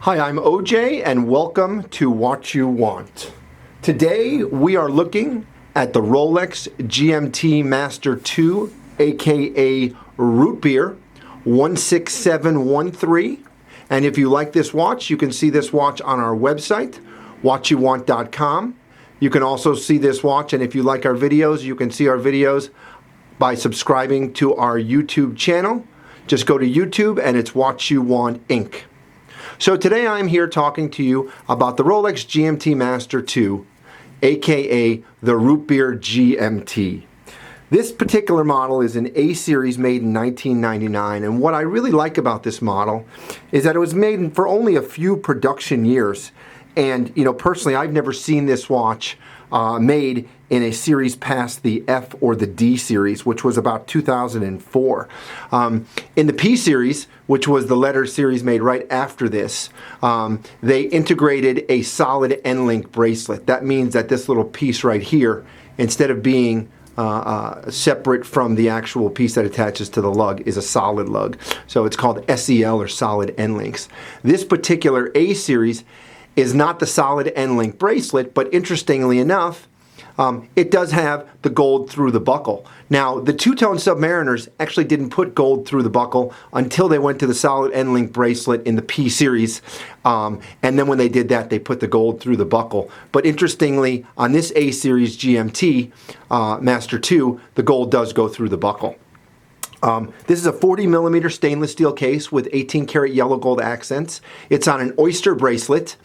Hi, I'm OJ and welcome to What You Want. Today we are looking at the Rolex GMT-Master 2, aka Root Beer 16713. And if you like this watch, you can see this watch on our website, whatyouwant.com. You can also see this watch, and if you like our videos, you can see our videos by subscribing to our YouTube channel. Just go to YouTube and it's What You Want Inc. So today I'm here talking to you about the Rolex GMT-Master 2, aka the Root Beer GMT. This particular model is an A series made in 1999, and what I really like about this model is that it was made for only a few production years. And personally, I've never seen this watch made in a series past the F or the D series, which was about 2004. In the P series, which was the letter series made right after this, they integrated a solid end-link bracelet. That means that this little piece right here, instead of being separate from the actual piece that attaches to the lug, is a solid lug. So it's called SEL, or solid end links. This particular A series is not the solid end link bracelet, but interestingly enough, it does have the gold through the buckle. Now, the two-tone Submariners actually didn't put gold through the buckle until they went to the solid end link bracelet in the P series. And then when they did that, they put the gold through the buckle. But interestingly, on this A series GMT Master 2, the gold does go through the buckle. This is a 40mm stainless steel case with 18 karat yellow gold accents. It's on an Oyster bracelet,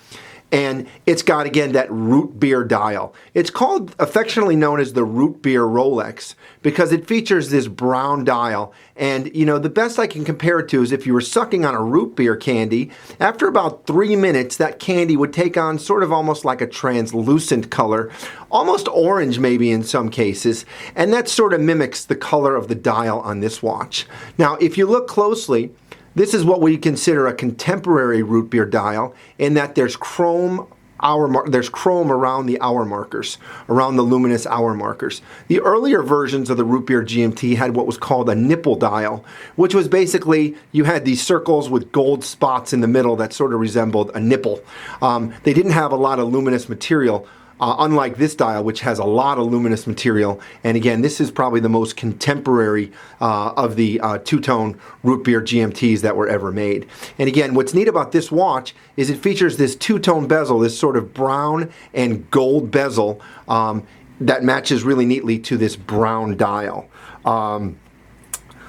and it's got, again, that Root Beer dial. It's called, affectionately known as the Root Beer Rolex, because it features this brown dial. And the best I can compare it to is if you were sucking on a root beer candy, after about 3 minutes, that candy would take on sort of almost like a translucent color, almost orange maybe in some cases, and that sort of mimics the color of the dial on this watch. Now, if you look closely, this is what we consider a contemporary root beer dial, in that there's chrome around the hour markers, around the luminous hour markers. The earlier versions of the Root Beer GMT had what was called a Nipple Dial, which was basically, you had these circles with gold spots in the middle that sort of resembled a nipple. They didn't have a lot of luminous material, unlike this dial, which has a lot of luminous material. And again, this is probably the most contemporary of the two-tone Root Beer GMTs that were ever made. And again, what's neat about this watch is it features this two-tone bezel, this sort of brown and gold bezel that matches really neatly to this brown dial.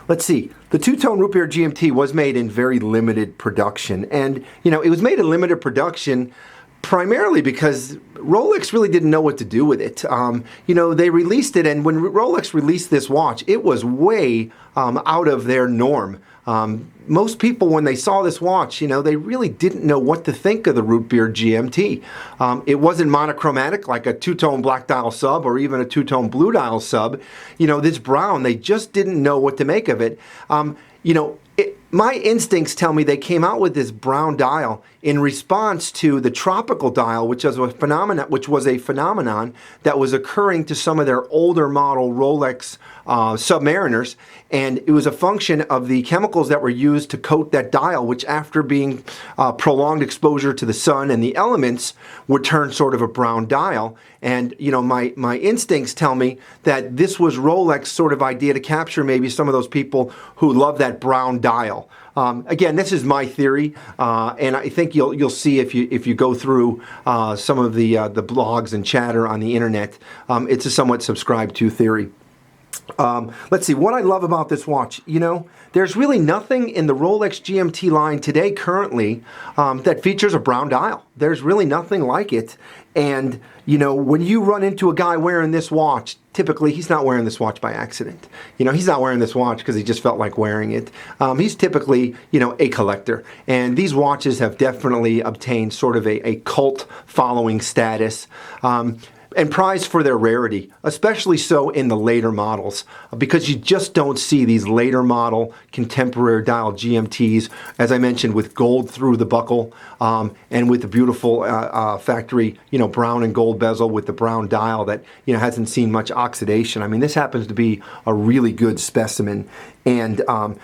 Let's see. The two-tone Root Beer GMT was made in very limited production. And, it was made in limited production primarily because Rolex really didn't know what to do with it. They released it, and when Rolex released this watch, it was way out of their norm. Most people, when they saw this watch, they really didn't know what to think of the Root Beer GMT. It wasn't monochromatic like a two-tone black dial sub or even a two-tone blue dial sub. This brown, they just didn't know what to make of it. My instincts tell me they came out with this brown dial in response to the tropical dial, which was a phenomenon that was occurring to some of their older model Rolex Submariners, and it was a function of the chemicals that were used to coat that dial, which after being prolonged exposure to the sun and the elements would turn sort of a brown dial. And my instincts tell me that this was Rolex's sort of idea to capture maybe some of those people who love that brown dial. Again, this is my theory, and I think you'll see if you go through some of the blogs and chatter on the internet. It's a somewhat subscribed to theory. Let's see, what I love about this watch, there's really nothing in the Rolex GMT line today currently that features a brown dial. There's really nothing like it. And, when you run into a guy wearing this watch, typically he's not wearing this watch by accident. He's not wearing this watch because he just felt like wearing it. He's typically, a collector. And these watches have definitely obtained sort of a cult following status. And prized for their rarity, especially so in the later models, because you just don't see these later model contemporary dial GMTs, as I mentioned, with gold through the buckle and with the beautiful factory, brown and gold bezel with the brown dial that, hasn't seen much oxidation. I mean, this happens to be a really good specimen. And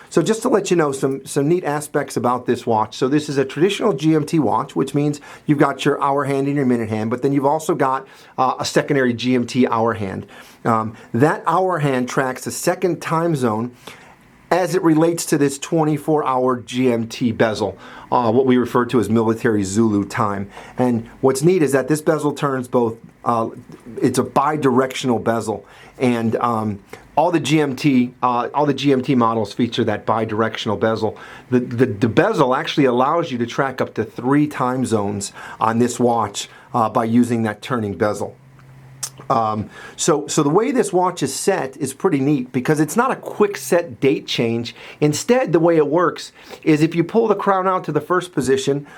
so just to let you know some neat aspects about this watch. So this is a traditional GMT watch, which means you've got your hour hand and your minute hand, but then you've also got a secondary GMT hour hand. That hour hand tracks a second time zone as it relates to this 24-hour GMT bezel, what we refer to as military Zulu time. And what's neat is that this bezel turns both, it's a bi-directional bezel, and all the GMT models feature that bi-directional bezel. The bezel actually allows you to track up to 3 time zones on this watch by using that turning bezel. So the way this watch is set is pretty neat because it's not a quick set date change. Instead, the way it works is if you pull the crown out to the first position,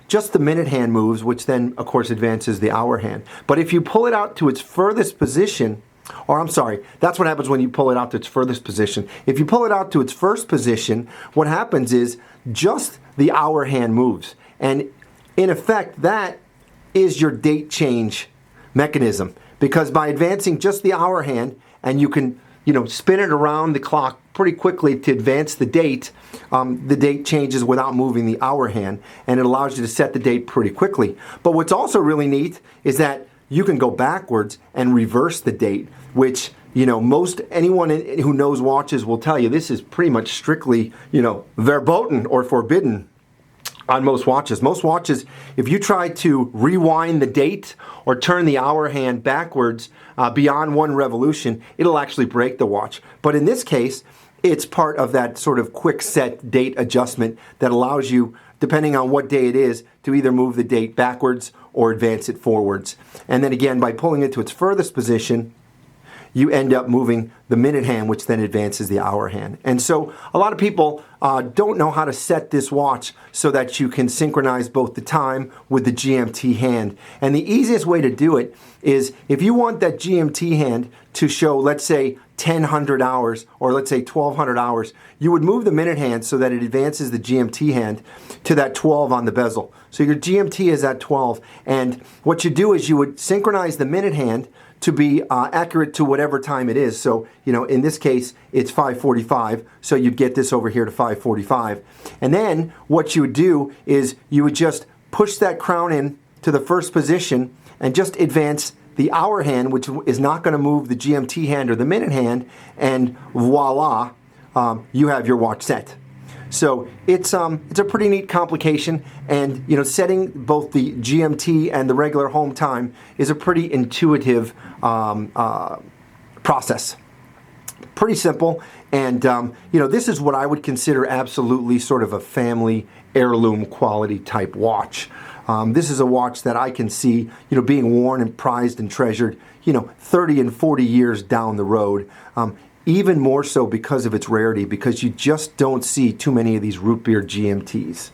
just the minute hand moves, which then, of course, advances the hour hand. But if you pull it out to its furthest position, or I'm sorry, that's what happens when you pull it out to its furthest position. If you pull it out to its first position, what happens is just the hour hand moves. And in effect, that is your date change mechanism. Because by advancing just the hour hand, and you can, spin it around the clock pretty quickly to advance the date changes without moving the hour hand, and it allows you to set the date pretty quickly. But what's also really neat is that you can go backwards and reverse the date, which, anyone who knows watches will tell you this is pretty much strictly, verboten or forbidden on most watches. Most watches, if you try to rewind the date or turn the hour hand backwards beyond 1 revolution, it'll actually break the watch. But in this case, it's part of that sort of quick set date adjustment that allows you, depending on what day it is, to either move the date backwards or advance it forwards. And then again, by pulling it to its furthest position, you end up moving the minute hand, which then advances the hour hand. And so a lot of people don't know how to set this watch so that you can synchronize both the time with the GMT hand. And the easiest way to do it is if you want that GMT hand to show, let's say, 1,000 hours, or let's say 1,200 hours, you would move the minute hand so that it advances the GMT hand to that 12 on the bezel. So your GMT is at 12, and what you do is you would synchronize the minute hand to be accurate to whatever time it is. So, in this case, it's 5:45, so you'd get this over here to 5:45. And then what you would do is you would just push that crown in to the first position and just advance the hour hand, which is not going to move the GMT hand or the minute hand, and voila, you have your watch set. So it's a pretty neat complication, and setting both the GMT and the regular home time is a pretty intuitive process. Pretty simple, and this is what I would consider absolutely sort of a family heirloom quality type watch. This is a watch that I can see, being worn and prized and treasured, 30 and 40 years down the road. Even more so because of its rarity, because you just don't see too many of these root beer GMTs.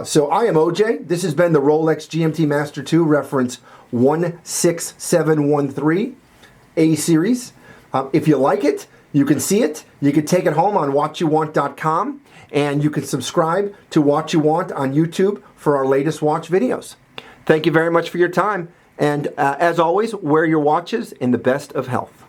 So I am OJ. This has been the Rolex GMT-Master 2, reference 16713 A series. If you like it, you can see it. You can take it home on watchyouwant.com, and you can subscribe to Watch You Want on YouTube for our latest watch videos. Thank you very much for your time, and as always, wear your watches in the best of health.